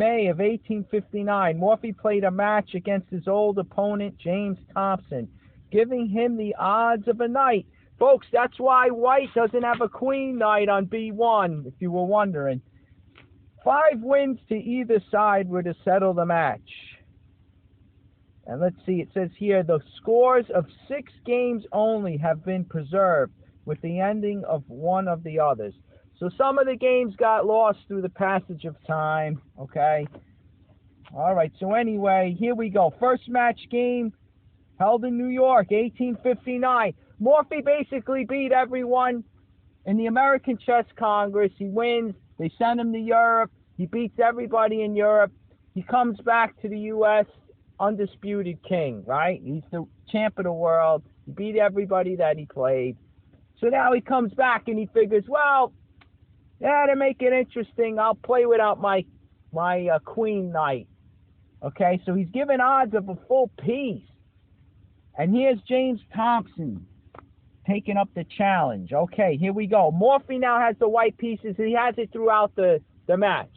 May of 1859, Morphy played a match against his old opponent, James Thompson, giving him the odds of a knight. Folks, that's why white doesn't have a queen knight on B1, if you were wondering. 5 wins to either side were to settle the match. And let's see, it says here, the scores of 6 games only have been preserved, with the ending of one of the others. So some of the games got lost through the passage of time, okay? All right, so anyway, here we go. First match game held in New York, 1859. Morphy basically beat everyone in the American Chess Congress. He wins. They send him to Europe. He beats everybody in Europe. He comes back to the U.S. undisputed king, right? He's the champ of the world. He beat everybody that he played. So now he comes back and he figures, well, yeah, to make it interesting, I'll play without my queen knight. Okay, so he's given odds of a full piece. And here's James Thompson taking up the challenge. Okay, here we go. Morphy now has the white pieces. He has it throughout the match.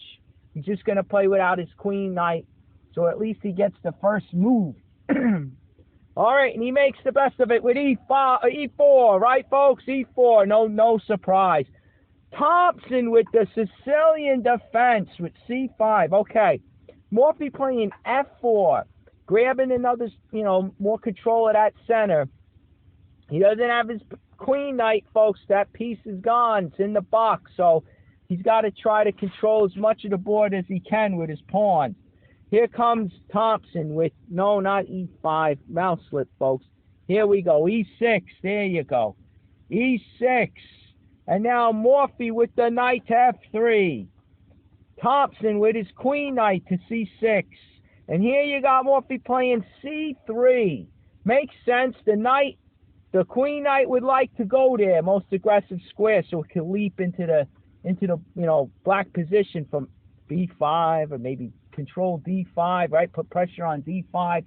He's just going to play without his queen knight, so at least he gets the first move. All right, and he makes the best of it with E4, right, folks? E4, no surprise. Thompson with the Sicilian defense with C5. Okay, Morphy playing F4, grabbing another, more control of that center. He doesn't have his queen knight, folks. That piece is gone. It's in the box, so he's got to try to control as much of the board as he can with his pawns. Here comes Thompson with, no, not E5, mouse slip, folks. Here we go, E6, there you go. E6, and now Morphy with the knight to F3. Thompson with his queen knight to C6. And here you got Morphy playing C3. Makes sense, the queen knight would like to go there, most aggressive square, so it can leap into the black position from B5 or maybe control D5, right? Put pressure on D5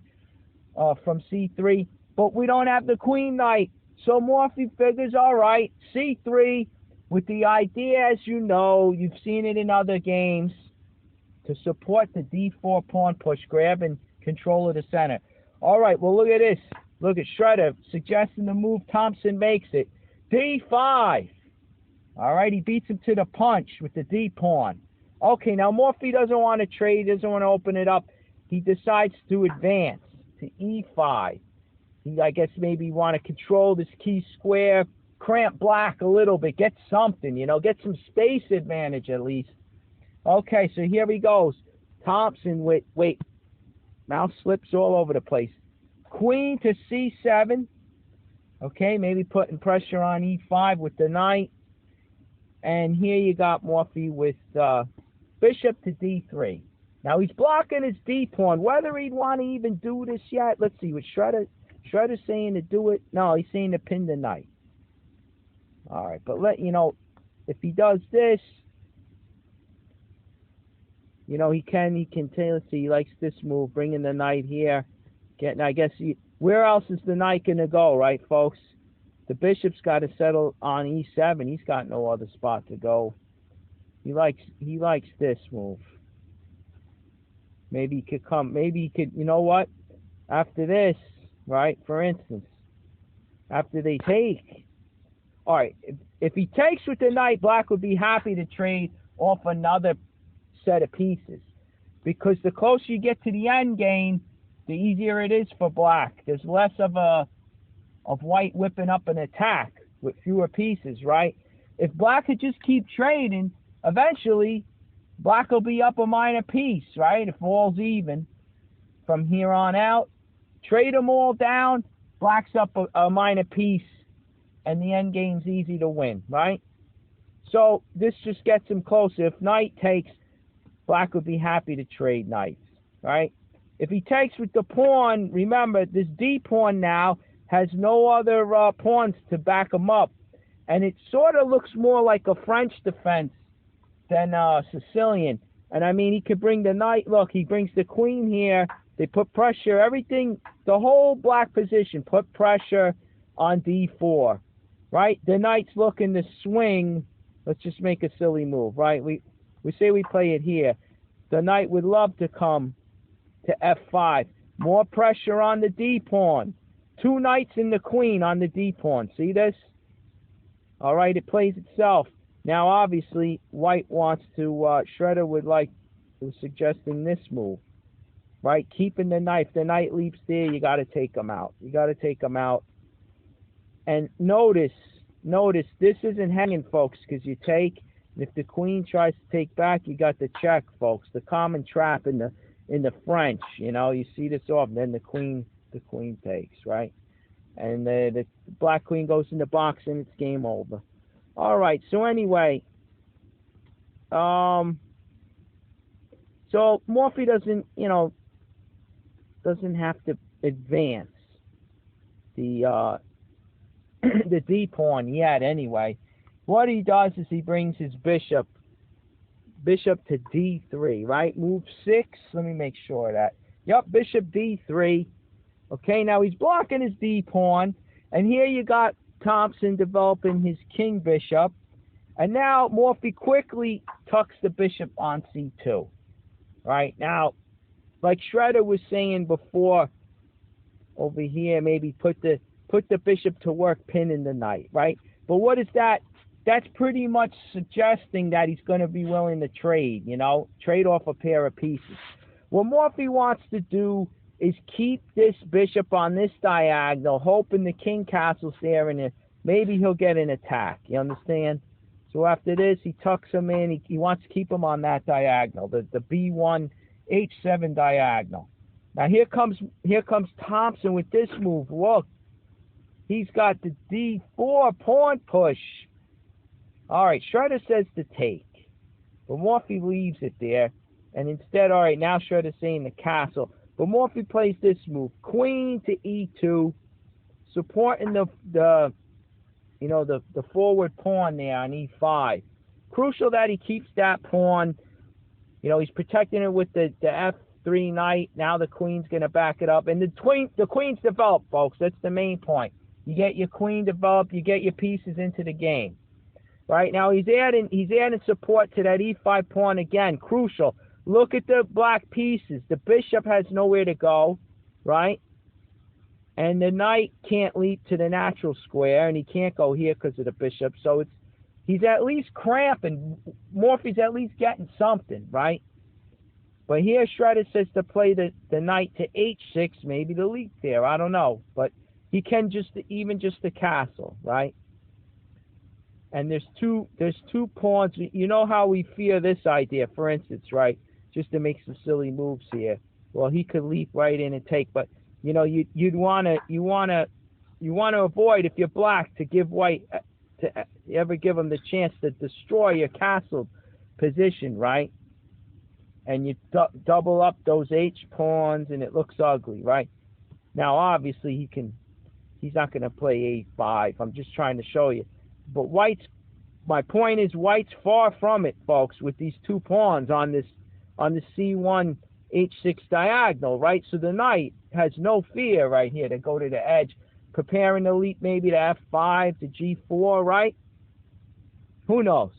from C3. But we don't have the queen knight. So Morphy figures, all right, C3 with the idea, as you know, you've seen it in other games, to support the D4 pawn push, grab and control of the center. All right, well, look at this. Look at Shredder suggesting the move. Thompson makes it. D5. All right, he beats him to the punch with the D pawn. Okay, now Morphy doesn't want to trade, doesn't want to open it up. He decides to advance to E5. I guess maybe want to control this key square, cramp black a little bit, get something, get some space advantage at least. Okay, so here he goes. Thompson with, mouse slips all over the place. Queen to C7. Okay, maybe putting pressure on E5 with the knight. And here you got Morphy with bishop to D3. Now he's blocking his D pawn. Whether he'd want to even do this yet, let's see. With Shredder's saying to do it. No, he's saying to pin the knight. All right, but if he does this, he can tell. Let's see, he likes this move, bringing the knight here. I guess where else is the knight going to go, right, folks? The bishop's got to settle on E7. He's got no other spot to go. He likes this move. Maybe he could come. Maybe he could. You know what? After this, right? For instance, after they take. All right. If he takes with the knight, black would be happy to trade off another set of pieces, because the closer you get to the end game, the easier it is for black. There's less of white whipping up an attack with fewer pieces, right? If black could just keep trading, eventually black will be up a minor piece, right? If all's even from here on out. Trade them all down, black's up a minor piece, and the end game's easy to win, right? So this just gets him closer. If knight takes, black would be happy to trade knights, right? If he takes with the pawn, remember, this D pawn now has no other pawns to back him up. And it sort of looks more like a French defense than Sicilian. And I mean, he could bring the knight. Look, he brings the queen here. They put pressure, everything, the whole black position, put pressure on D4, right? The knight's looking to swing. Let's just make a silly move, right? We say we play it here. The knight would love to come to f5. More pressure on the d-pawn. 2 knights and the queen on the d-pawn. See this? All right, it plays itself. Now, obviously, white wants to, Shredder was suggesting this move, right? Keeping the knife. The knight leaps there. You got to take him out. You got to take him out. And notice, this isn't hanging, folks, because you take, and if the queen tries to take back, you got the check, folks. The common trap in the French, you know, you see this often. Then the queen takes, right? And the black queen goes in the box, and it's game over. All right. So anyway, so Morphy doesn't have to advance the the d-pawn yet. Anyway, what he does is he brings his bishop to d3, right? Move 6. Let me make sure of that. Yep, bishop d3. Okay, now he's blocking his d-pawn, and here you got Thompson developing his king bishop, and now Morphy quickly tucks the bishop on c2. Right now, like Shredder was saying before, over here, maybe put the bishop to work, pinning the knight, right? But what is that? That's pretty much suggesting that he's going to be willing to trade, trade off a pair of pieces. What Morphy wants to do is keep this bishop on this diagonal, hoping the king castles there, and maybe he'll get an attack. You understand? So after this, he tucks him in. He wants to keep him on that diagonal, the b1, h7 diagonal. Now here comes Thompson with this move. Look, he's got the d4 pawn push. All right, Shredder says to take, but Morphy leaves it there, and instead, all right, now Shredder's saying the castle. But Morphy plays this move, queen to e2, supporting the forward pawn there on e5. Crucial that he keeps that pawn. He's protecting it with the f3 knight. Now the queen's going to back it up, and the queen's developed, folks. That's the main point. You get your queen developed, you get your pieces into the game. Right now he's adding support to that e5 pawn again. Crucial. Look at the black pieces. The bishop has nowhere to go, right? And the knight can't leap to the natural square, and he can't go here because of the bishop. So he's at least cramping. Morphy's at least getting something, right? But here Shredder says to play the knight to h6, maybe the leap there. I don't know. But he can just the castle, right? And there's two pawns. You know how we fear this idea, for instance, right? Just to make some silly moves here. Well, he could leap right in and take, but you want to avoid, if you're black, to give white to ever give him the chance to destroy your castle position, right? And you double up those h pawns, and it looks ugly, right? Now, obviously, he's not going to play a5. I'm just trying to show you. But my point is, white's far from it, folks, with these 2 pawns on the c1 h6 diagonal, right? So the knight has no fear right here to go to the edge, preparing to leap maybe to f5, to g4, right? Who knows?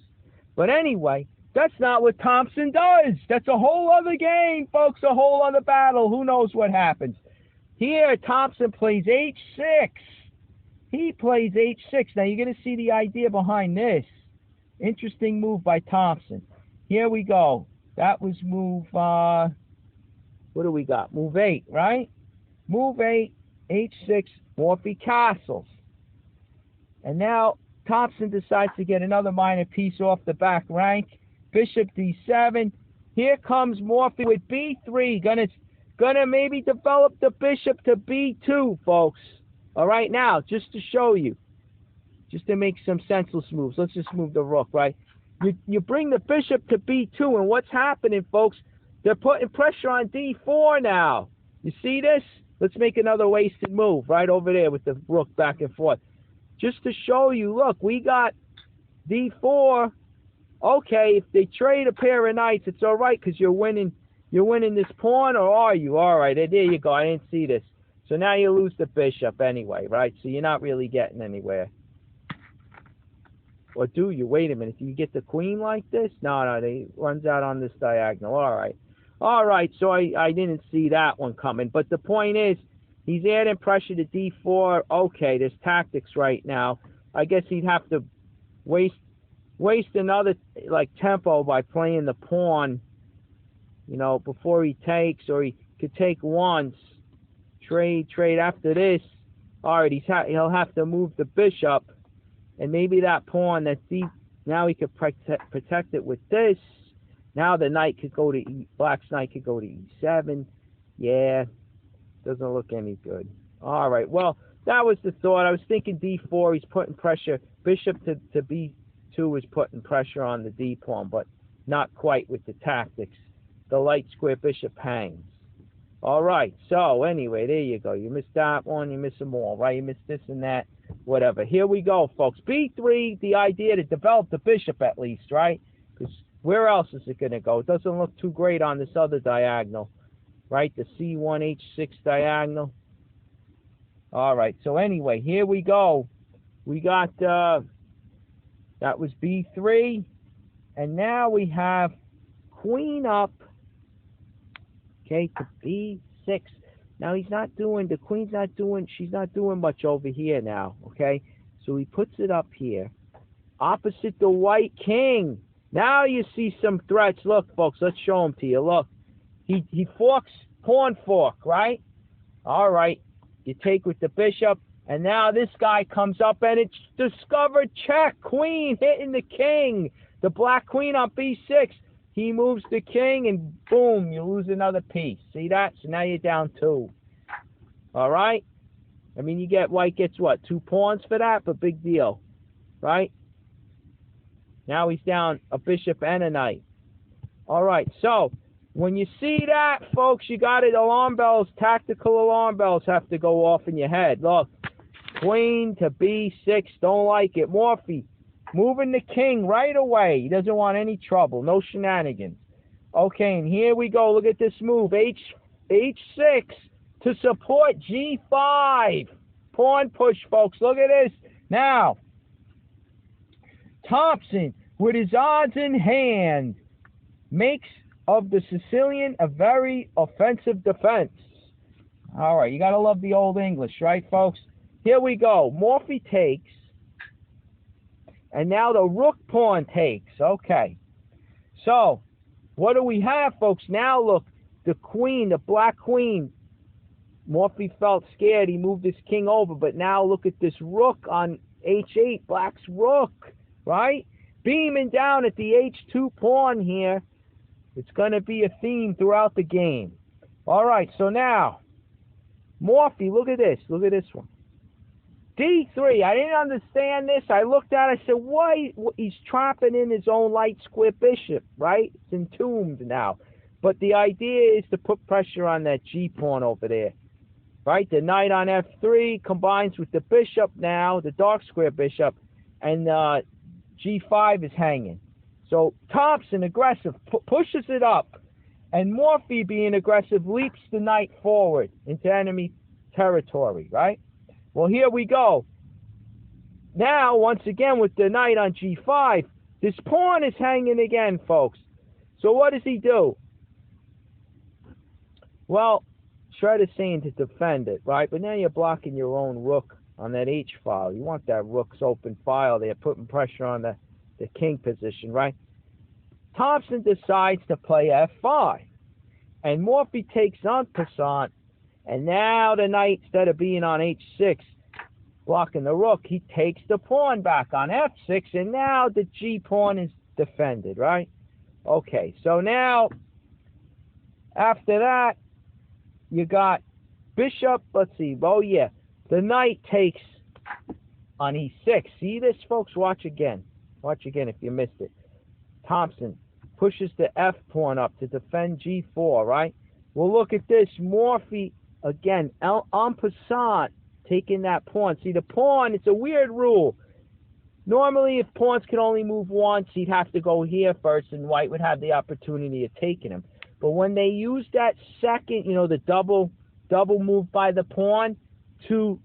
But anyway, that's not what Thompson does. That's a whole other game, folks, a whole other battle. Who knows what happens? Here, Thompson plays h6. He plays h6. Now, you're going to see the idea behind this. Interesting move by Thompson. Here we go. That was move, what do we got? Move 8, right? Move 8, h6, Morphy castles. And now Thompson decides to get another minor piece off the back rank. Bishop d7. Here comes Morphy with b3. Gonna maybe develop the bishop to b2, folks. All right, now, just to show you, just to make some senseless moves, let's just move the rook, right? You bring the bishop to b2, and what's happening, folks? They're putting pressure on d4 now. You see this? Let's make another wasted move right over there with the rook back and forth. Just to show you, look, we got d4. Okay, if they trade a pair of knights, it's all right because you're winning this pawn, or are you? All right, there you go. I didn't see this. So now you lose the bishop anyway, right? So you're not really getting anywhere. Or do you? Wait a minute. Do you get the queen like this? No, it runs out on this diagonal. All right. All right, so I didn't see that one coming. But the point is, he's adding pressure to d4. Okay, there's tactics right now. I guess he'd have to waste another like tempo by playing the pawn, before he takes, or he could take once, trade after this. All right, he'll have to move the bishop, and maybe that pawn that's deep. Now he could protect it with this. Now the knight could go to Black's knight could go to e7. Yeah, doesn't look any good. All right, well, that was the thought. I was thinking d4. He's putting pressure. Bishop to b2 is putting pressure on the d pawn, but not quite with the tactics. The light square bishop hangs. All right, so anyway, there you go. You missed that one. You missed them all, right? You missed this and that, whatever. Here we go, folks. b3, the idea to develop the bishop at least, right? Because where else is it going to go? It doesn't look too great on this other diagonal, right? The c1, h6 diagonal. All right, so anyway, here we go. We got, that was b3. And now we have queen up, okay, to b6. Now she's not doing much over here now, okay? So he puts it up here, opposite the white king. Now you see some threats. Look, folks, let's show them to you. Look, he forks, pawn fork, right? All right, you take with the bishop, and now this guy comes up, and it's discovered check, queen hitting the king. The black queen on b6. He moves the king, and boom, you lose another piece. See that? So now you're down 2. All right? I mean, white gets what, 2 pawns for that? But big deal, right? Now he's down a bishop and a knight. All right, so when you see that, folks, you got it. Alarm bells, tactical alarm bells have to go off in your head. Look, queen to b6, don't like it. Morphy, moving the king right away. He doesn't want any trouble, no shenanigans. Okay, and here we go. Look at this move, h6 to support g5. Pawn push, folks. Look at this. Now, Thompson, with his odds in hand, makes of the Sicilian a very offensive defense. All right, you got to love the old English, right, folks? Here we go. Morphy takes, and now the rook pawn takes. Okay. So, what do we have, folks? Now, look, the queen, the black queen. Morphy felt scared. He moved his king over, but now look at this rook on h8, black's rook, right? Beaming down at the h2 pawn here. It's going to be a theme throughout the game. All right, so now, Morphy, look at this. Look at this one. d3. I didn't understand this. I looked at it. I said, why? He's trapping in his own light square bishop, right? It's entombed now. But the idea is to put pressure on that g pawn over there, right? The knight on f3 combines with the bishop now, the dark square bishop, and g5 is hanging. So Thompson, aggressive, pushes it up. And Morphy, being aggressive, leaps the knight forward into enemy territory, right? Well, here we go. Now, once again, with the knight on g5, this pawn is hanging again, folks. So what does he do? Well, Shredder's saying to defend it, right? But now you're blocking your own rook on that h file. You want that rook's open file there, putting pressure on the king position, right? Thompson decides to play f5. And Morphy takes en passant. And now the knight, instead of being on h6, blocking the rook, he takes the pawn back on f6. And now the g pawn is defended, right? Okay, so now, after that, you got bishop, let's see, oh yeah, the knight takes on e6. See this, folks? Watch again. Watch again if you missed it. Thompson pushes the f pawn up to defend g4, right? Well, look at this. Morphy, again, en passant, taking that pawn. See, the pawn, it's a weird rule. Normally, if pawns can only move once, he'd have to go here first, and white would have the opportunity of taking him. But when they use that second, the double move by the pawn to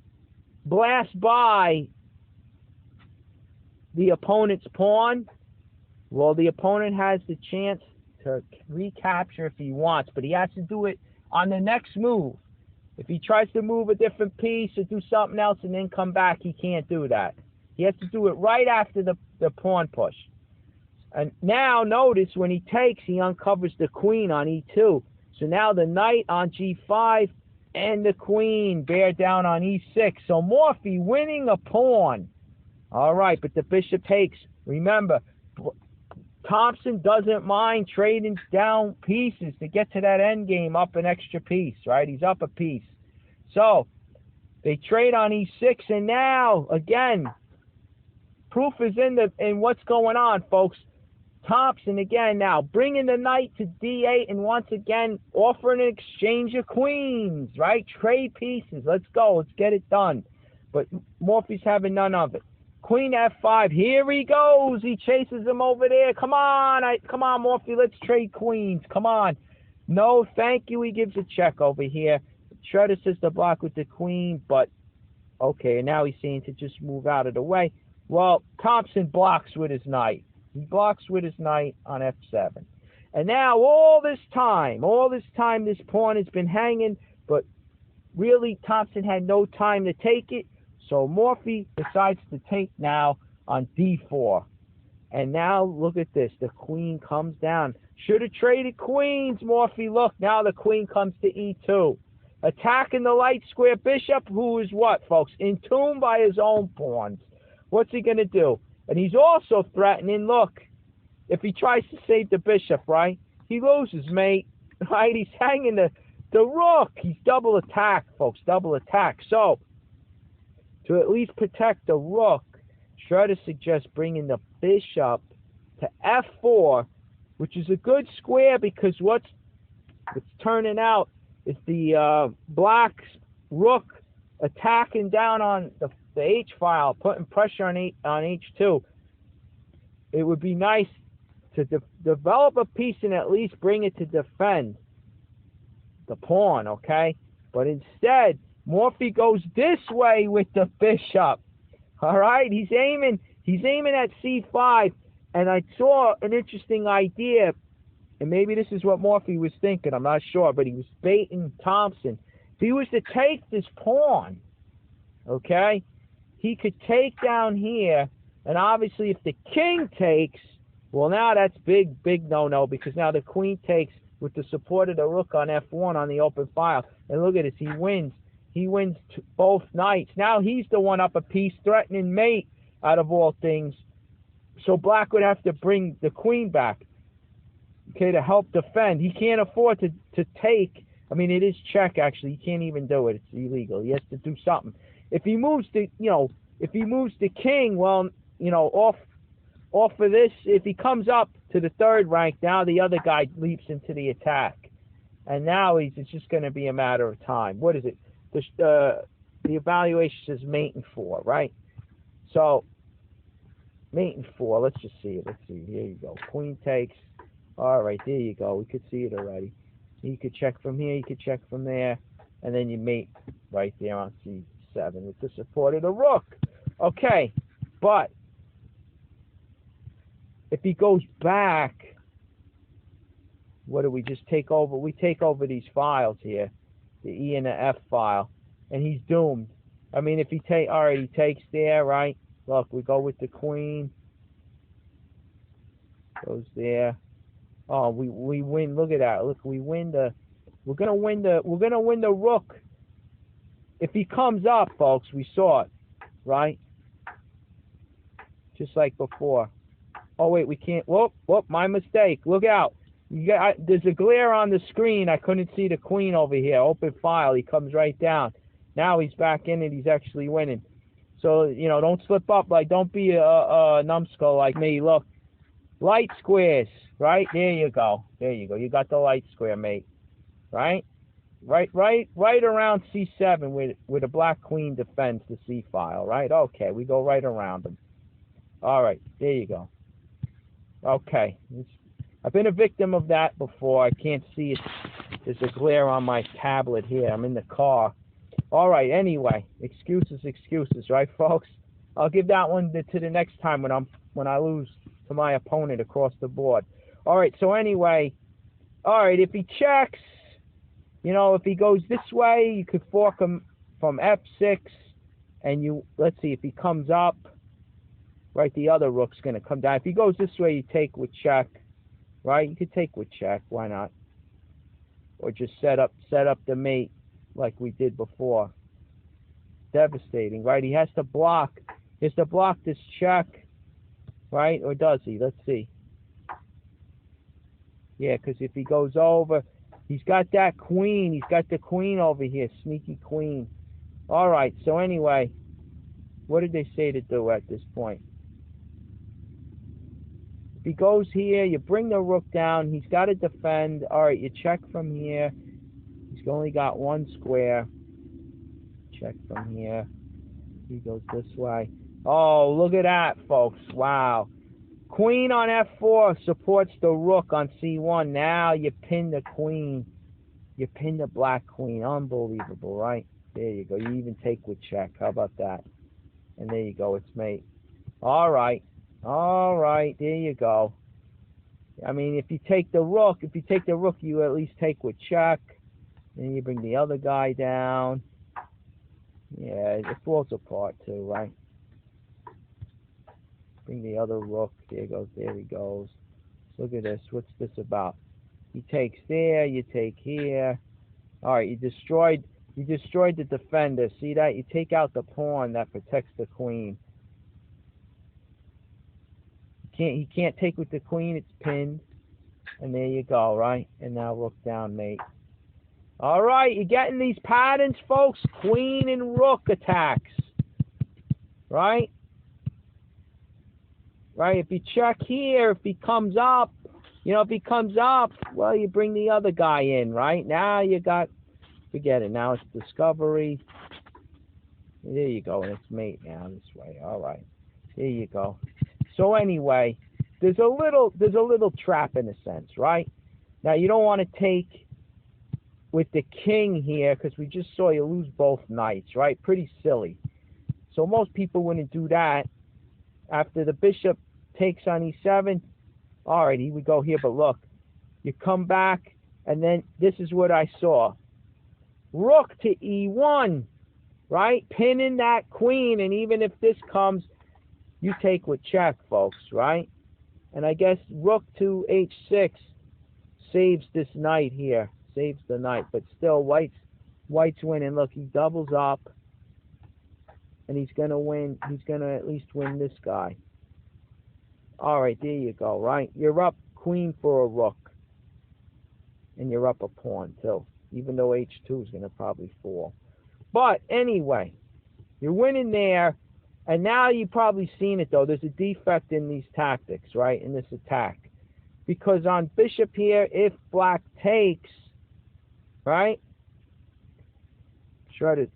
blast by the opponent's pawn, well, the opponent has the chance to recapture if he wants, but he has to do it on the next move. If he tries to move a different piece or do something else and then come back, he can't do that. He has to do it right after the pawn push. And now notice when he takes, he uncovers the queen on e2. So now the knight on g5 and the queen bear down on e6. So Morphy winning a pawn. All right, but the bishop takes. Remember, Thompson doesn't mind trading down pieces to get to that end game, up an extra piece, right? He's up a piece. So they trade on e6, and now, again, proof is in what's going on, folks. Thompson, again, now bringing the knight to d8, and once again offering an exchange of queens, right? Trade pieces. Let's go. Let's get it done. But Morphy's having none of it. Queen f5. Here he goes. He chases him over there. Come on. Come on, Morphy. Let's trade queens. Come on. No, thank you. He gives a check over here. Shredder says to block with the queen, but okay, now he's saying to just move out of the way. Well, Thompson blocks with his knight. He blocks with his knight on f7. And now all this time, this pawn has been hanging, but really Thompson had no time to take it. So Morphy decides to take now on d4. And now look at this. The queen comes down. Should have traded queens, Morphy. Look, now the queen comes to e2. Attacking the light square bishop, who is what, folks? Entombed by his own pawns. What's he going to do? And he's also threatening, look, if he tries to save the bishop, right, he loses, mate. Right? He's hanging the rook. He's double attack, folks, double attack. So, to at least protect the rook, Shredder suggests bringing the bishop to f4, which is a good square because what's turning out is the black's rook attacking down on the H file, putting pressure on H2. It would be nice to develop a piece and at least bring it to defend the pawn, okay? But instead, Morphy goes this way with the bishop. All right, he's aiming at c5, and I saw an interesting idea, and maybe this is what Morphy was thinking. I'm not sure, but he was baiting Thompson. If he was to take this pawn, okay, he could take down here, and obviously if the king takes, well, now that's big no-no, because now the queen takes with the support of the rook on f1 on the open file. And look at this, he wins. He wins both knights. Now he's the one up a piece, threatening mate out of all things. So black would have to bring the queen back, okay, to help defend. He can't afford to take. I mean, it is check, actually. He can't even do it. It's illegal. He has to do something. If he moves the, if he moves the king, well, off of this, if he comes up to the third rank, now the other guy leaps into the attack. And now it's just going to be a matter of time. What is it? The evaluation says mate and 4, right? So, mate and 4, let's just see it. Let's see. Here you go. Queen takes. All right, there you go. We could see it already. You could check from here, you could check from there, and then you mate right there on c7 with the support of the rook. Okay, but if he goes back, what do we just take over? We take over these files here, the E and the F file, and he's doomed. I mean, if he he takes there, right? Look, we go with the queen. Goes there. Oh, we win. Look at that. Look, we win we're gonna win the rook. If he comes up, folks, we saw it, right? Just like before. Oh wait, we can't. Whoop, my mistake. Look out. There's a glare on the screen. I couldn't see the queen over here. Open file. He comes right down. Now he's back in it. He's actually winning. So, don't slip up. Don't be a numbskull like me. Look, light squares, right? There you go. There you go. You got the light square, mate. Right? Right around C7 where the black queen defends the C file, right? Okay, we go right around them. All right, there you go. Okay. I've been a victim of that before. I can't see it. There's a glare on my tablet here. I'm in the car. All right, anyway, excuses, right, folks? I'll give that one to the next time when I lose to my opponent across the board. All right, so anyway, all right, if he checks, you know, if he goes this way, you could fork him from f6, and let's see, if he comes up, right, the other rook's going to come down. If he goes this way, you take with check, right? You could take with check, why not? Or just set up the mate like we did before. Devastating, right? He has to block this check, right? Or does he? Let's see. Yeah, because if he goes over, he's got that queen. He's got the queen over here, sneaky queen. All right, so anyway, what did they say to do at this point? If he goes here, you bring the rook down. He's got to defend. All right, you check from here. He's only got one square. Check from here. He goes this way. Oh, look at that, folks. Wow. Queen on f4 supports the rook on c1. Now you pin the queen. You pin the black queen. Unbelievable, right? There you go. You even take with check. How about that? And there you go. It's mate. All right. All right. There you go. I mean, if you take the rook, you at least take with check. Then you bring the other guy down. Yeah, it falls apart too, right? Bring the other rook. There he goes. Look at this. What's this about? He takes there, you take here. All right, you destroyed the defender. See that? You take out the pawn that protects the queen. He can't take with the queen, it's pinned. And there you go, right? And now rook down, mate. All right, you're getting these patterns, folks. Queen and rook attacks. Right? Right, if you check here, if he comes up, well, you bring the other guy in, right? Now you got, forget it, now it's discovery. There you go, and it's mate now this way. All right, there you go. So anyway, there's a little trap in a sense, right? Now you don't want to take with the king here, because we just saw you lose both knights, right? Pretty silly. So most people wouldn't do that. After the bishop takes on e7, all right, he would go here, but look, you come back, and then this is what I saw. Rook to e1, right? Pinning that queen, and even if this comes, you take with check, folks, right? And I guess rook to h6 saves this knight here, saves the knight, but still white's winning. Look, he doubles up, and he's going to win. He's going to at least win this guy. All right, there you go, right? You're up queen for a rook, and you're up a pawn, too, even though h2 is going to probably fall. But anyway, you're winning there, and now you've probably seen it, though. There's a defect in these tactics, right, in this attack. Because on bishop here, if black takes, right, Shredder's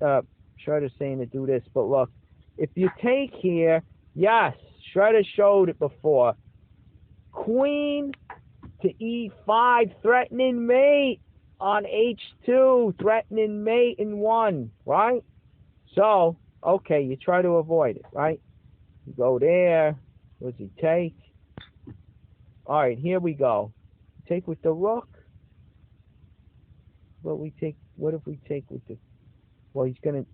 saying to do this, but look, if you take here, yes, Shredder showed it before. Queen to e5, threatening mate on h2, threatening mate in 1, right? So, okay, you try to avoid it, right? You go there. What does he take? All right, here we go. Take with the rook. What if we take with the? Well, he's gonna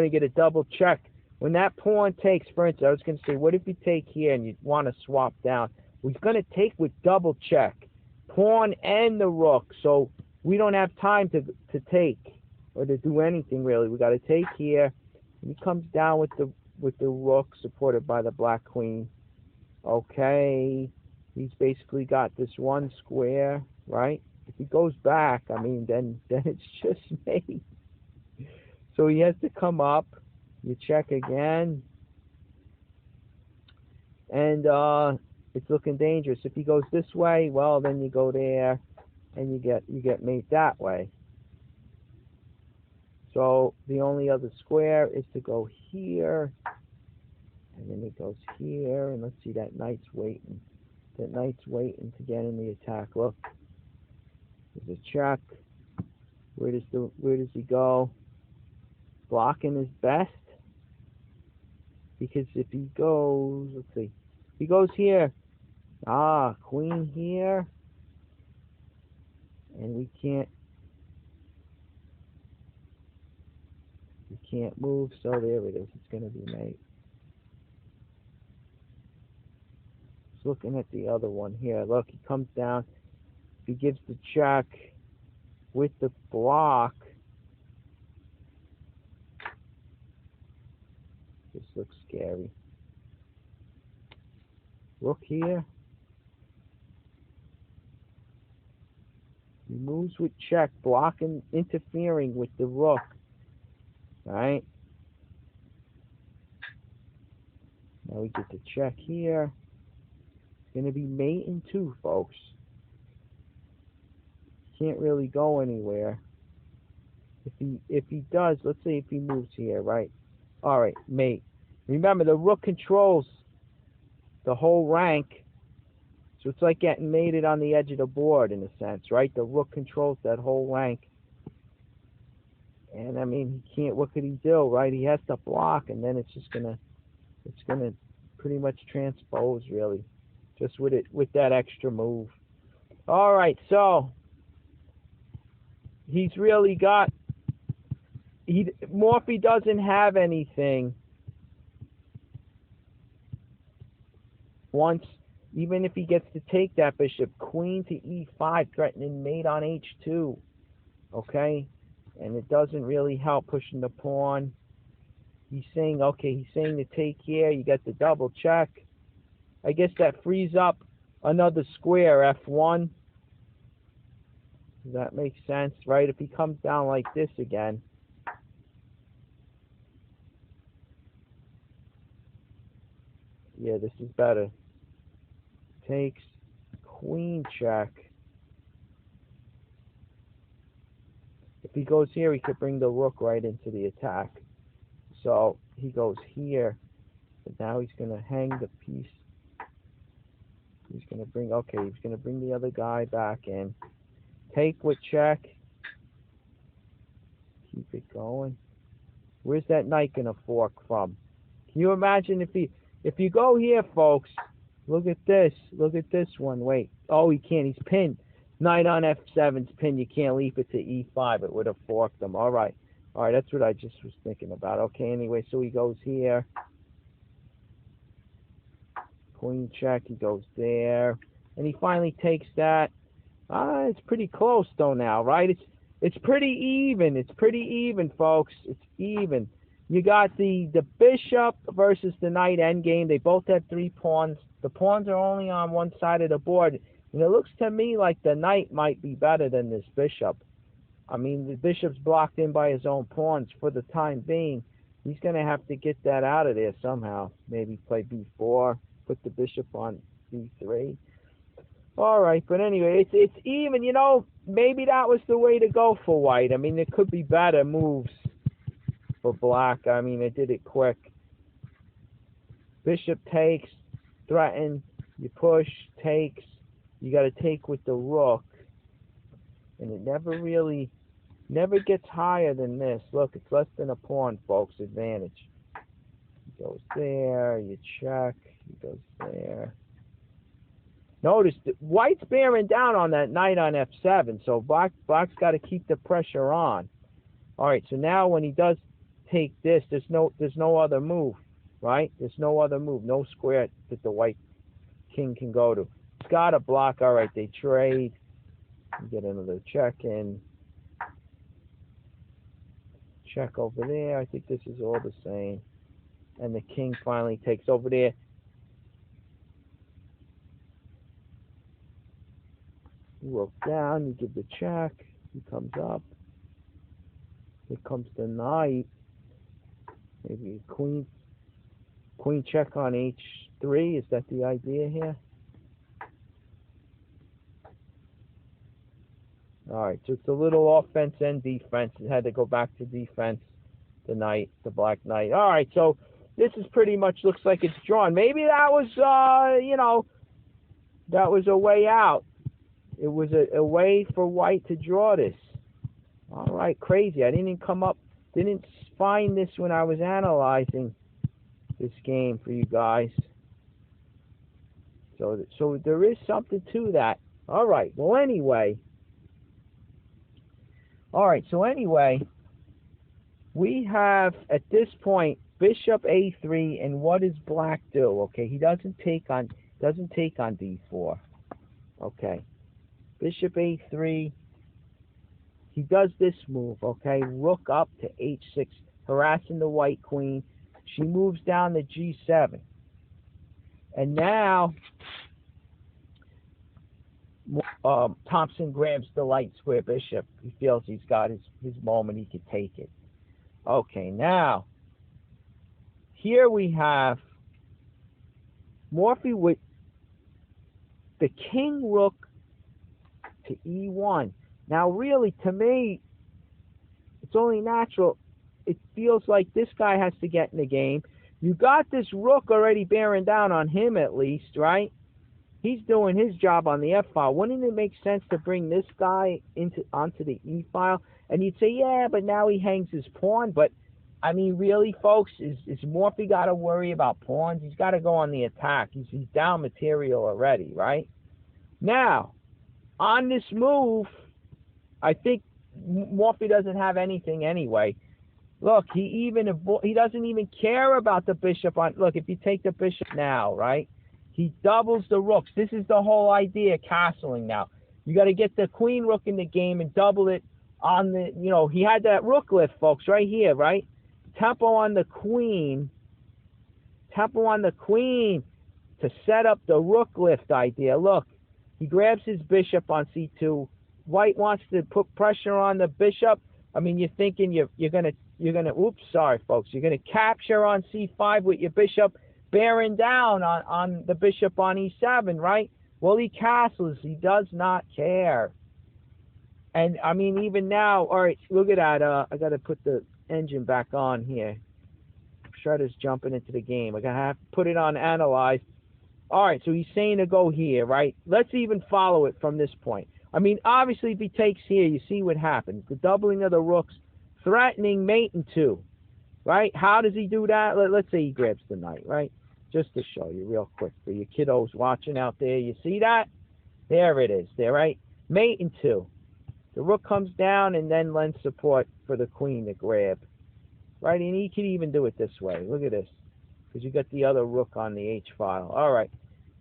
get a double check. When that pawn takes, for instance, I was gonna say, what if you take here and you want to swap down? Well, he's gonna take with double check, pawn and the rook. So we don't have time to take or to do anything really. We got to take here. And he comes down with the rook, supported by the black queen. Okay, he's basically got this one square, right? If he goes back, I mean, then it's just me. So he has to come up. You check again, and it's looking dangerous. If he goes this way, well, then you go there, and you get mate that way. So the only other square is to go here, and then it goes here, and let's see, that knight's waiting. That knight's waiting to get in the attack. Look, there's a check. Where does he go? Blocking is best, because if he goes, let's see, if he goes here Ah, queen here. And we can't move, so there it is. It's going to be mate. Just looking at the other one here. Look, he comes down. He gives the check with the block. This looks scary. Rook here. He moves with check, blocking, interfering with the rook. Right? Now we get the check here. It's going to be mating too, folks. Can't really go anywhere. If he does, let's say if he moves here, right? All right, mate. Remember, the rook controls the whole rank, so it's like getting mated on the edge of the board in a sense, right? The rook controls that whole rank, and I mean, he can't. What could he do, right? He has to block, and then it's gonna pretty much transpose, really, just with that extra move. All right, so he's really got. Morphy doesn't have anything. Once, even if he gets to take that bishop, queen to e5, threatening mate on h2. Okay? And it doesn't really help pushing the pawn. He's saying, okay, he's saying to take here. You got the double check. I guess that frees up another square, f1. Does that make sense, right? If he comes down like this again, yeah, this is better. Takes, queen check. If he goes here, he could bring the rook right into the attack. So he goes here, but now he's going to hang the piece. He's going to bring, okay, he's going to bring the other guy back in. Take with check. Keep it going. Where's that knight going to fork from? Can you imagine if you go here, folks? Look at this. Look at this one. Wait. Oh, he can't. He's pinned. Knight on f7's pinned. You can't leave it to e5. It would have forked him. All right. All right. That's what I just was thinking about. Okay. Anyway, so he goes here. Queen check. He goes there, and he finally takes that. It's pretty close though now, right? It's pretty even. It's pretty even, folks. It's even. You got the bishop versus the knight endgame. They both have 3 pawns. The pawns are only on one side of the board. And it looks to me like the knight might be better than this bishop. I mean, the bishop's blocked in by his own pawns for the time being. He's going to have to get that out of there somehow. Maybe play b4, put the bishop on b3. All right, but anyway, it's even. You know, maybe that was the way to go for white. I mean, there could be better moves for black. I mean, they did it quick. Bishop takes, threaten, you push, takes. You got to take with the rook, and it never gets higher than this. Look, it's less than a pawn, folks. Advantage. He goes there, you check. He goes there. Notice that white's bearing down on that knight on f7, so black's got to keep the pressure on. All right, so now when he does take this, there's no other move, right? There's no other move, no square that the white king can go to. It's got to block. All right, they trade. You get another check in. Check over there. I think this is all the same. And the king finally takes over there. Rook down, you give the check, he comes up. Here comes the knight. Maybe queen check on h3. Is that the idea here? Alright, so it's a little offense and defense. It had to go back to defense, the knight, the black knight. Alright, so this is pretty much looks like it's drawn. Maybe that was, that was a way out. It was a way for white to draw this. All right, crazy. I didn't find this when I was analyzing this game for you guys. So there is something to that. All right. Well, anyway. All right. So anyway, we have at this point bishop a3, and what does black do? Okay, he doesn't take on d4. Okay, bishop a3. He does this move. Okay, rook up to h6, harassing the white queen. She moves down to g7, and now Thompson grabs the light square bishop. He feels he's got his moment. He could take it. Okay, now here we have Morphy with the king rook to e1. Now, really, to me, it's only natural. It feels like this guy has to get in the game. You got this rook already bearing down on him, at least, right? He's doing his job on the F file. Wouldn't it make sense to bring this guy onto the E file? And you'd say, yeah, but now he hangs his pawn. But I mean, really, folks, is Morphy got to worry about pawns? He's got to go on the attack. He's down material already, right? Now, on this move, I think Morphy doesn't have anything anyway. Look, he doesn't even care about the bishop on. Look, if you take the bishop now, right? He doubles the rooks. This is the whole idea, castling now. You got to get the queen rook in the game and double it on the, he had that rook lift, folks, right here, right? Tempo on the queen to set up the rook lift idea. Look, he grabs his bishop on c2. White wants to put pressure on the bishop. I mean, you're thinking you're gonna, oops, sorry, folks. You're gonna capture on c5 with your bishop bearing down on the bishop on e7, right? Well, he castles. He does not care. And, I mean, even now, all right, look at that. I got to put the engine back on here. Shredder's jumping into the game. I got to have to put it on analyze. All right, so he's saying to go here, right? Let's even follow it from this point. I mean, obviously, if he takes here, you see what happens. The doubling of the rooks, threatening mate in 2, right? How does he do that? Let's say he grabs the knight, right? Just to show you real quick for your kiddos watching out there. You see that? There it is there, right? Mate in 2. The rook comes down and then lends support for the queen to grab. Right? And he can even do it this way. Look at this. Because you got the other rook on the H file. All right.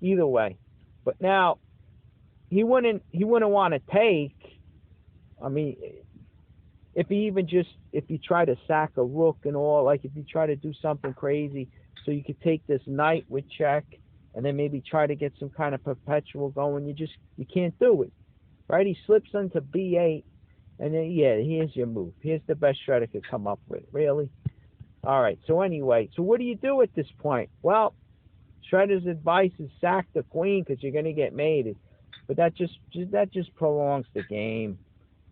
Either way. But now, he wouldn't want to take. I mean, if you try to sack a rook and all, like if you try to do something crazy, so you could take this knight with check, and then maybe try to get some kind of perpetual going. You can't do it, right? He slips into b8, and then here's your move. Here's the best Shredder could come up with. Really? All right. So anyway, so what do you do at this point? Well, Shredder's advice is sack the queen because you're going to get mated, but that just prolongs the game,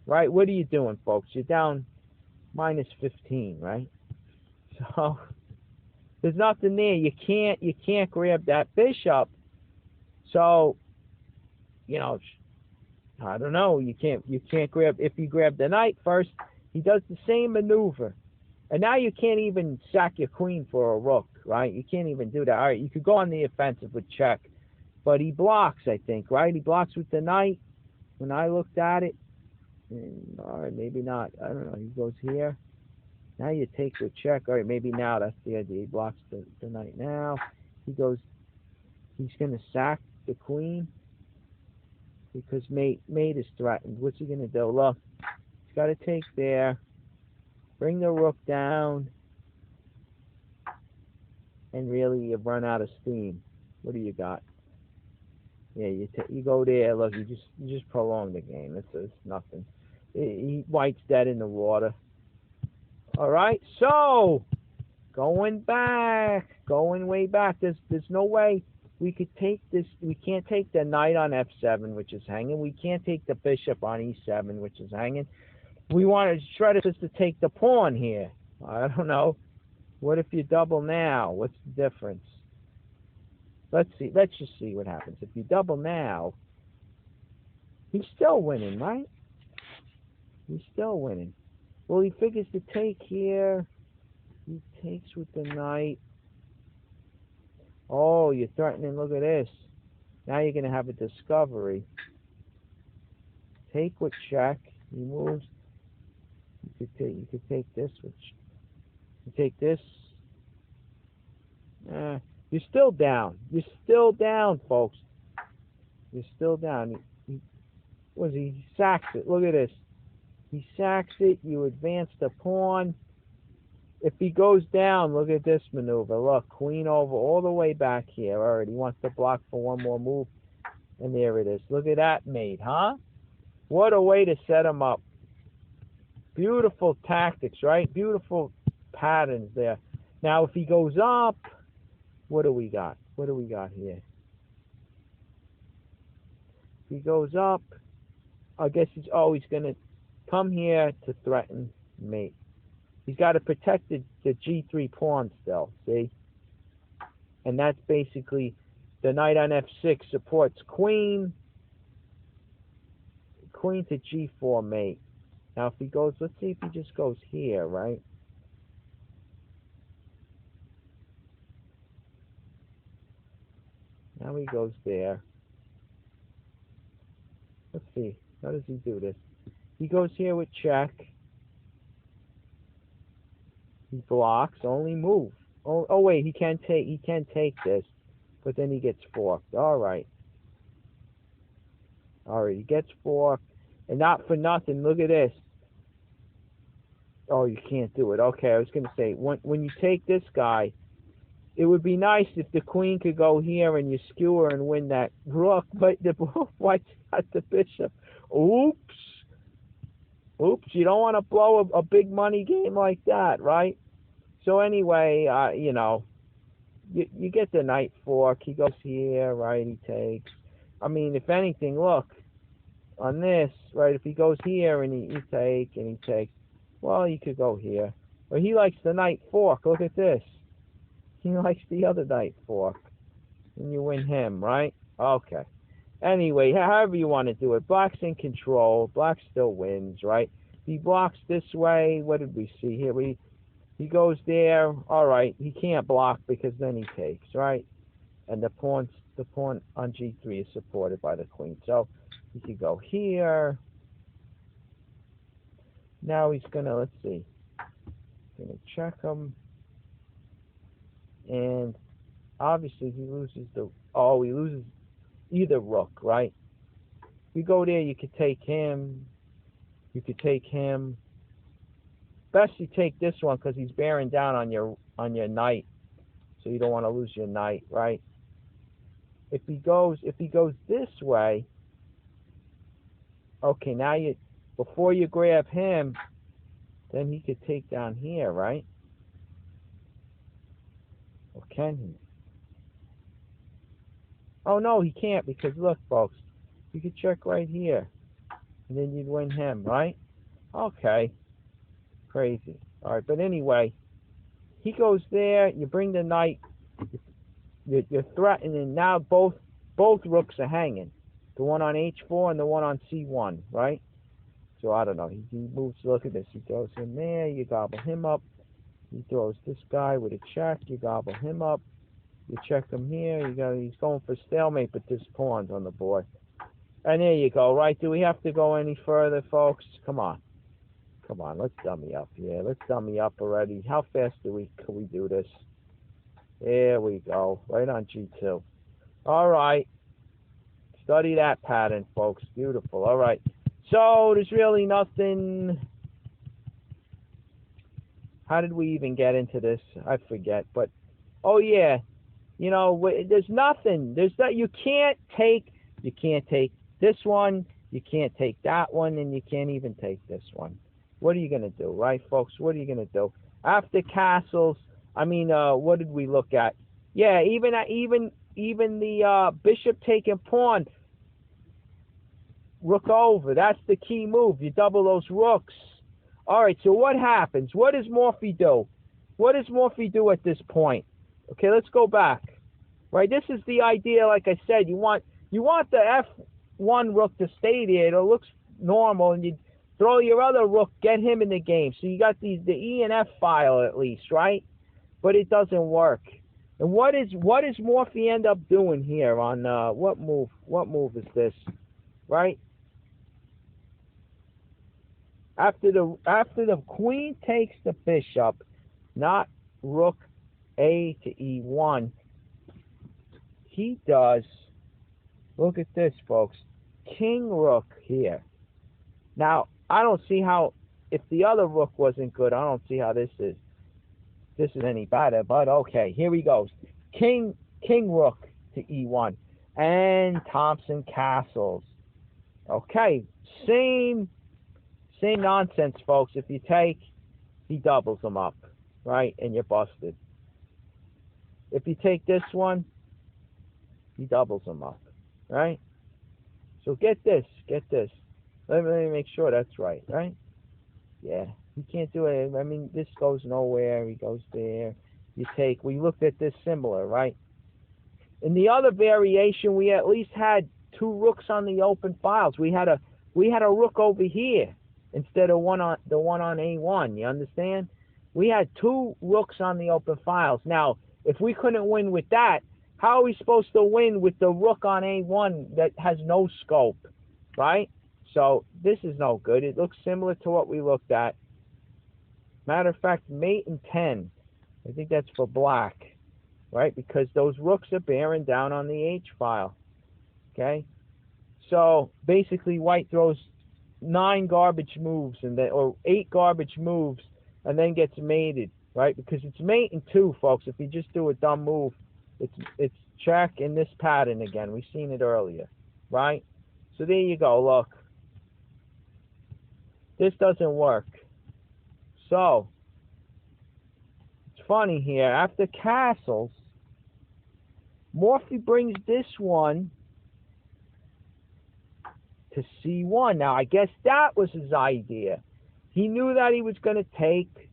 right? What are you doing, folks? You're down -15, right? So there's nothing there. You can't grab that bishop. So, I don't know. You can't grab. If you grab the knight first, he does the same maneuver, and now you can't even sack your queen for a rook, right? You can't even do that. All right, you could go on the offensive with check, but he blocks, I think, right? He blocks with the knight. When I looked at it, all right, maybe not. I don't know. He goes here. Now you take the check. All right, maybe now that's the idea. He blocks the knight now. He's going to sack the queen because mate is threatened. What's he going to do? Look, he's got to take there, bring the rook down, and really you've run out of steam. What do you got? Yeah, you go there. Look, you just prolong the game. It's nothing. White's dead in the water. All right, so going way back. There's no way we could take this. We can't take the knight on f7, which is hanging. We can't take the bishop on e7, which is hanging. We want to try to take the pawn here. I don't know. What if you double now? What's the difference? Let's see. Let's just see what happens. If you double now, he's still winning, right? He's still winning. Well, he figures to take here. He takes with the knight. Oh, you're threatening. Look at this. Now you're going to have a discovery. Take with check. He moves. You could take this. You take this. You're still down. You're still down, folks. You're still down. He sacks it. Look at this. He sacks it. You advance the pawn. If he goes down, look at this maneuver. Look, queen over all the way back here. All right, he wants to block for one more move. And there it is. Look at that mate, huh? What a way to set him up. Beautiful tactics, right? Beautiful patterns there. Now, if he goes up, what do we got? What do we got here? If he goes up, I guess he's always going to come here to threaten mate. He's got to protect the G3 pawn still, see? And that's basically the knight on F6 supports queen to G4 mate. Now if he goes, let's see if he just goes here, right? Now he goes there. Let's see. How does he do this? He goes here with check. He blocks, only move. Oh wait, he can take this, but then he gets forked. All right, he gets forked, and not for nothing. Look at this. Oh, you can't do it. Okay, I was gonna say when you take this guy, it would be nice if the queen could go here and you skewer and win that rook, but the white's got the bishop. Oops. You don't want to blow a big money game like that, right? So anyway, you know, you get the knight fork. He goes here, right? He takes. I mean, if anything, look on this, right? If he goes here and he takes, well, you could go here. But he likes the knight fork. Look at this. He likes the other knight fork, and you win him, right? Okay. Anyway, however you want to do it, black's in control. Black still wins, right? He blocks this way. What did we see here? He goes there. All right, he can't block because then he takes, right? And the pawn on G3 is supported by the queen. So he could go here. Now he's gonna, let's see. Gonna check him. And obviously he loses he loses either rook, right? If you go there, you could take him. You could take him. Best you take this one because he's bearing down on your knight, so you don't want to lose your knight, right? If he goes this way, okay, now before you grab him, then he could take down here, right? Or can he? Oh no, he can't, because look, folks, you could check right here, and then you'd win him, right? Okay. Crazy. All right, but anyway, he goes there. You bring the knight. You're threatening. Now both rooks are hanging. The one on H4 and the one on C1, right? So I don't know. He moves. Look at this. He throws him there. You gobble him up. He throws this guy with a check. You gobble him up. You check him here. He's going for stalemate, but there's pawns on the board. And there you go. Right? Do we have to go any further, folks? Come on. Come on, let's dummy up here. Let's dummy up already. How fast can we do this? There we go. Right on G2. All right. Study that pattern, folks. Beautiful. All right. So there's really nothing. How did we even get into this? I forget. But, oh, yeah. You know, there's nothing. There's that. You can't take this one. You can't take that one. And you can't even take this one. What are you going to do, right, folks? What are you going to do? After castles, I mean, what did we look at? Yeah, even the bishop taking pawn, rook over. That's the key move. You double those rooks. All right, so what happens? What does Morphy do? What does Morphy do at this point? Okay, let's go back. Right, this is the idea, like I said. You want the F1 rook to stay there. It looks normal, and you throw your other rook, get him in the game. So you got the E and F file at least, right? But it doesn't work. And what is Morphy end up doing here on what move? What move is this? Right? After the queen takes the bishop, not rook a to e1, he does, look at this, folks, king rook here. Now, I don't see how, if the other rook wasn't good, I don't see how this is any better, but okay, here he goes. King rook to e1, and Thompson castles. Okay, same nonsense, folks. If you take, he doubles them up, right, and you're busted. If you take this one, he doubles them up, right? So get this. Let me make sure that's right, right? Yeah, you can't do it. I mean, this goes nowhere. He goes there. You take. We looked at this similar, right? In the other variation, we at least had two rooks on the open files. We had a rook over here instead of the one on A1. You understand? We had two rooks on the open files. Now, if we couldn't win with that, how are we supposed to win with the rook on A1 that has no scope, right? So this is no good. It looks similar to what we looked at. Matter of fact, mate and 10. I think that's for black, right? Because those rooks are bearing down on the H file, okay? So basically, white throws 9 garbage moves or 8 garbage moves and then gets mated, right? Because it's mate and 2, folks. If you just do a dumb move, it's check in this pattern again. We've seen it earlier, right? So there you go. Look, this doesn't work. So it's funny here. After castles, Morphy brings this one to C1. Now, I guess that was his idea. He knew that he was going to take.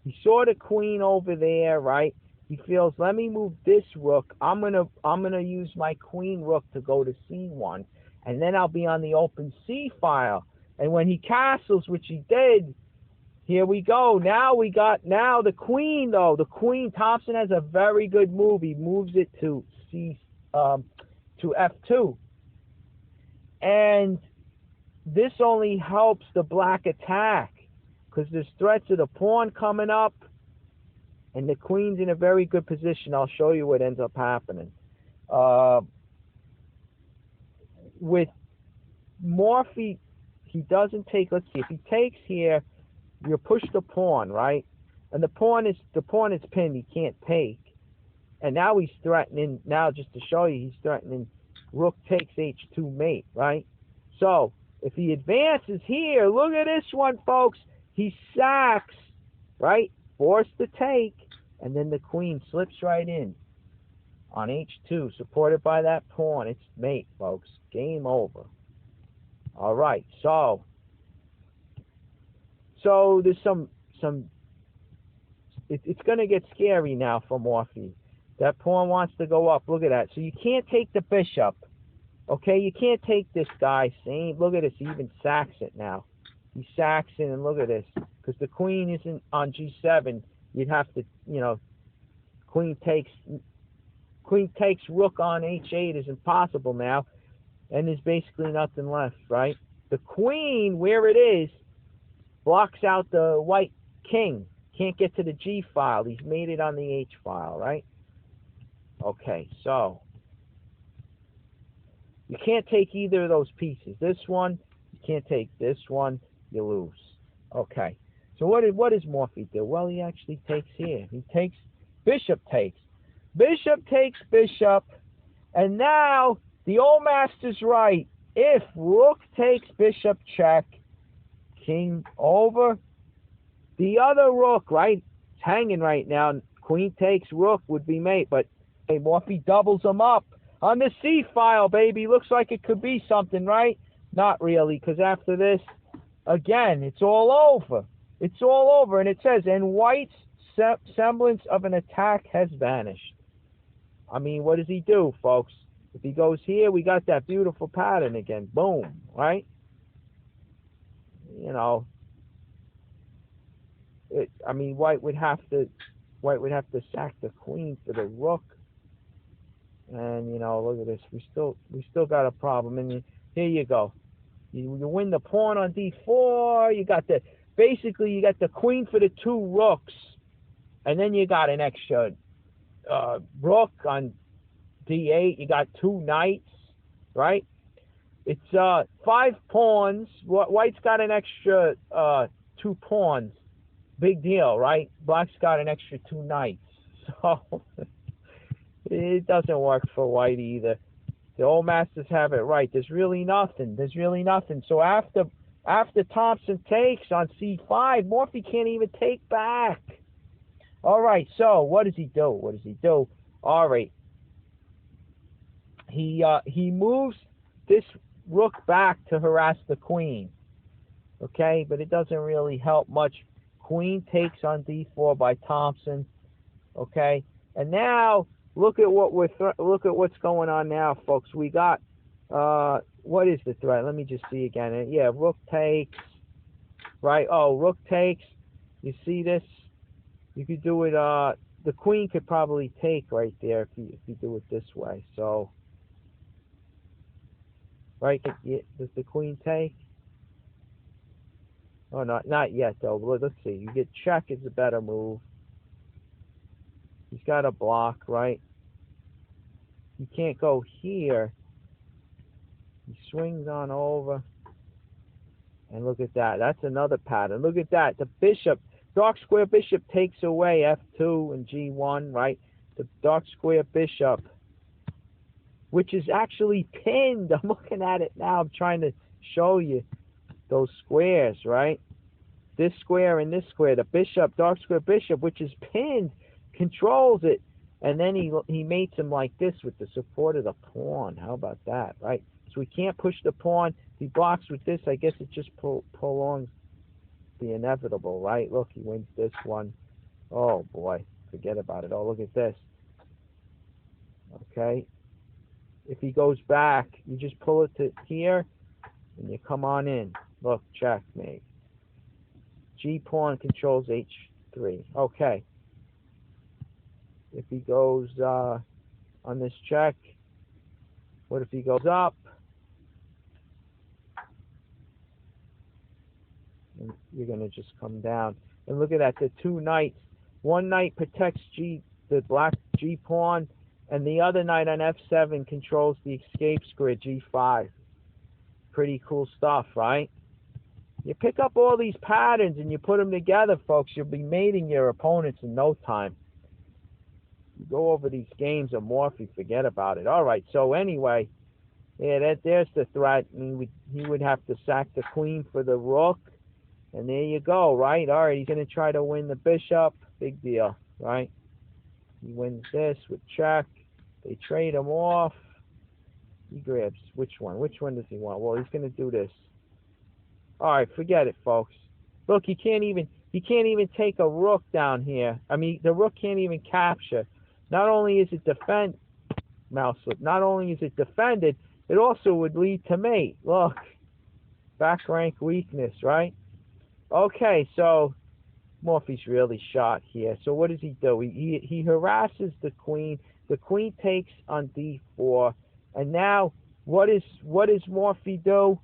He saw the queen over there, right? He feels, let me move this rook. I'm gonna use my queen rook to go to C1, and then I'll be on the open C file. And when he castles, which he did, here we go. Now the queen, though. The queen, Thompson has a very good move. He moves it to F2. And this only helps the black attack because there's threats of the pawn coming up, and the queen's in a very good position. I'll show you what ends up happening. With Morphy, he doesn't take. Let's see. If he takes here, you push the pawn, right? And the pawn is pinned. He can't take. And now he's threatening. Now, just to show you, he's threatening. Rook takes H2 mate, right? So if he advances here, look at this one, folks. He sacks, right? Forced to take, and then the queen slips right in on H2, supported by that pawn. It's mate, folks. Game over. All right, so there's some. It's going to get scary now for Morphy. That pawn wants to go up. Look at that. So you can't take the bishop. Okay, you can't take this guy. Look at this. He even sacks it now. He sacks it, and look at this. Because the queen isn't on G7, you'd have to, queen takes rook on H8 is impossible now, and there's basically nothing left, right? The queen, where it is, blocks out the white king. Can't get to the G file. He's made it on the H file, right? Okay, so you can't take either of those pieces. This one, you can't take this one, you lose. Okay, so what does Morphy do? Well, he actually takes here. He takes, bishop takes. Bishop takes bishop, and now the old master's right. If rook takes bishop check, king over, the other rook, right, it's hanging right now. Queen takes rook would be mate, but hey, Morphy doubles them up on the C file, baby. Looks like it could be something, right? Not really, because after this, again, it's all over. It's all over, and it says, and white's semblance of an attack has vanished. I mean, what does he do, folks? If he goes here, we got that beautiful pattern again. Boom, right? White would have to White would have to sack the queen for the rook. And, you know, look at this. We still got a problem. And here you go. You win the pawn on d4. You got basically you got the queen for the two rooks. And then you got an extra rook on d8. You got two knights, right? It's 5 pawns. White's got an extra 2 pawns. Big deal, right? Black's got an extra 2 knights. So it doesn't work for White either. The old masters have it right. There's really nothing. So after Thompson takes on c5, Morphy can't even take back. All right, so what does he do? All right. He moves this rook back to harass the queen. Okay, but it doesn't really help much. Queen takes on d4 by Thompson. Okay, and now look at what's going on now, folks. We got what is the threat? Let me just see again. Yeah, rook takes. Right. Oh, rook takes. You see this? You could do it. The queen could probably take right there if you do it this way. So, right? Does the queen take? Oh, not yet though. Let's see. You get check is a better move. He's got a block, right? You can't go here. He swings on over. And look at that. That's another pattern. Look at that. The bishop, dark square bishop takes away f2 and g1, right? The dark square bishop, which is actually pinned. I'm looking at it now. I'm trying to show you those squares, right? This square and this square. The bishop, dark square bishop, which is pinned, controls it. And then he mates him like this with the support of the pawn. How about that, right? So we can't push the pawn. He blocks with this. I guess it just prolongs the inevitable, right? Look, he wins this one. Oh, boy. Forget about it. Oh, look at this. Okay. If he goes back, you just pull it to here, and you come on in. Look, checkmate. G-pawn controls H3. Okay. If he goes on this check, what if he goes up? And you're going to just come down. And look at that, the 2 knights. One knight protects the black G-pawn, and the other knight on F7 controls the escape square G5. Pretty cool stuff, right? You pick up all these patterns and you put them together, folks, you'll be mating your opponents in no time. You go over these games of Morphy, forget about it. All right, so anyway, yeah, there's the threat. He would have to sack the queen for the rook. And there you go, right? All right, he's going to try to win the bishop. Big deal, right? He wins this with check. They trade him off. He grabs which one? Which one does he want? Well, he's going to do this. All right, forget it, folks. Look, he can't even take a rook down here. I mean, the rook can't even capture. Not only is it mouse slip. Not only is it defended, it also would lead to mate. Look, back rank weakness, right? Okay, so Morphy's really shot here. So what does he do? He harasses the queen. The queen takes on d4. And now, what does Morphy do?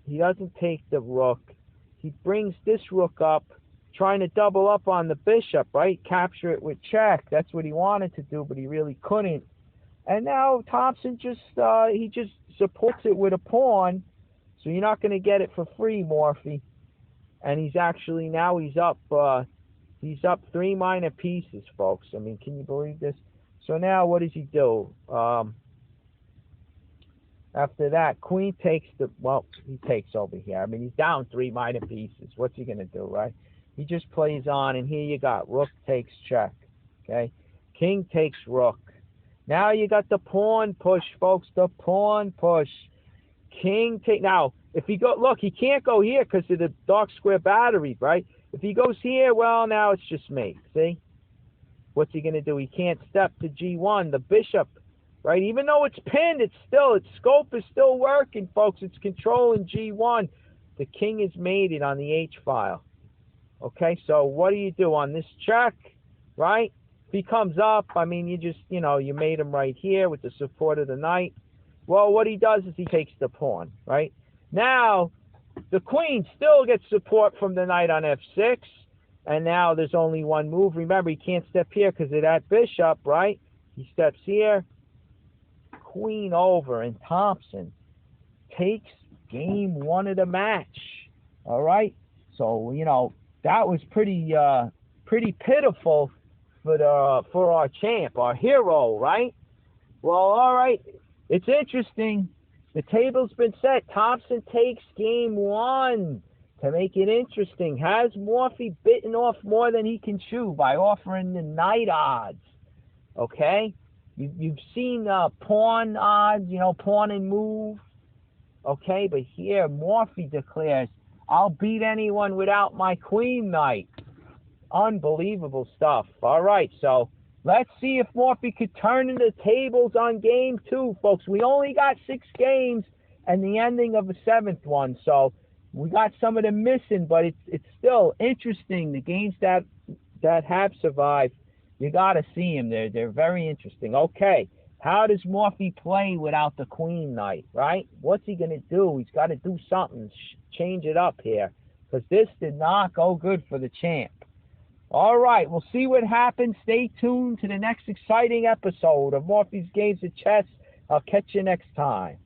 He doesn't take the rook. He brings this rook up, trying to double up on the bishop, right? Capture it with check. That's what he wanted to do, but he really couldn't. And now Thompson just supports it with a pawn. So you're not going to get it for free, Morphy. And he's up 3 minor pieces, folks. I mean, can you believe this? So now what does he do? After that, queen takes he takes over here. I mean, he's down 3 minor pieces. What's he going to do, right? He just plays on, and here you got rook takes check. Okay? King takes rook. Now you got the pawn push, folks. The pawn push. King take. Now, if he look, he can't go here because of the dark square battery, right? If he goes here, well, now it's just mate. See? What's he going to do? He can't step to G1. The bishop, right? Even though it's pinned, its scope is still working, folks. It's controlling G1. The king is mated on the H file. Okay, so what do you do on this check, right? If he comes up, I mean, you just, you made him right here with the support of the knight. Well, what he does is he takes the pawn, right? Now, the queen still gets support from the knight on f6, and now there's only one move. Remember, he can't step here because of that bishop, right? He steps here, queen over, and Thompson takes game one of the match. All right, so that was pretty pitiful for our champ, our hero, right? Well, all right, it's interesting. The table's been set. Thompson takes game one. To make it interesting, has Morphy bitten off more than he can chew by offering the knight odds? Okay, you've seen pawn odds, pawn and move. Okay, but here Morphy declares, I'll beat anyone without my queen knight. Unbelievable stuff. All right, so let's see if Morphy could turn in the tables on game two, folks. We only got 6 games and the ending of a 7th one, so we got some of them missing, but it's still interesting. The games that have survived, you got to see them. They're very interesting. Okay, how does Morphy play without the queen knight, right? What's he going to do? He's got to do something, change it up here, because this did not go good for the champ. All right, we'll see what happens. Stay tuned to the next exciting episode of Morphy's Games of Chess. I'll catch you next time.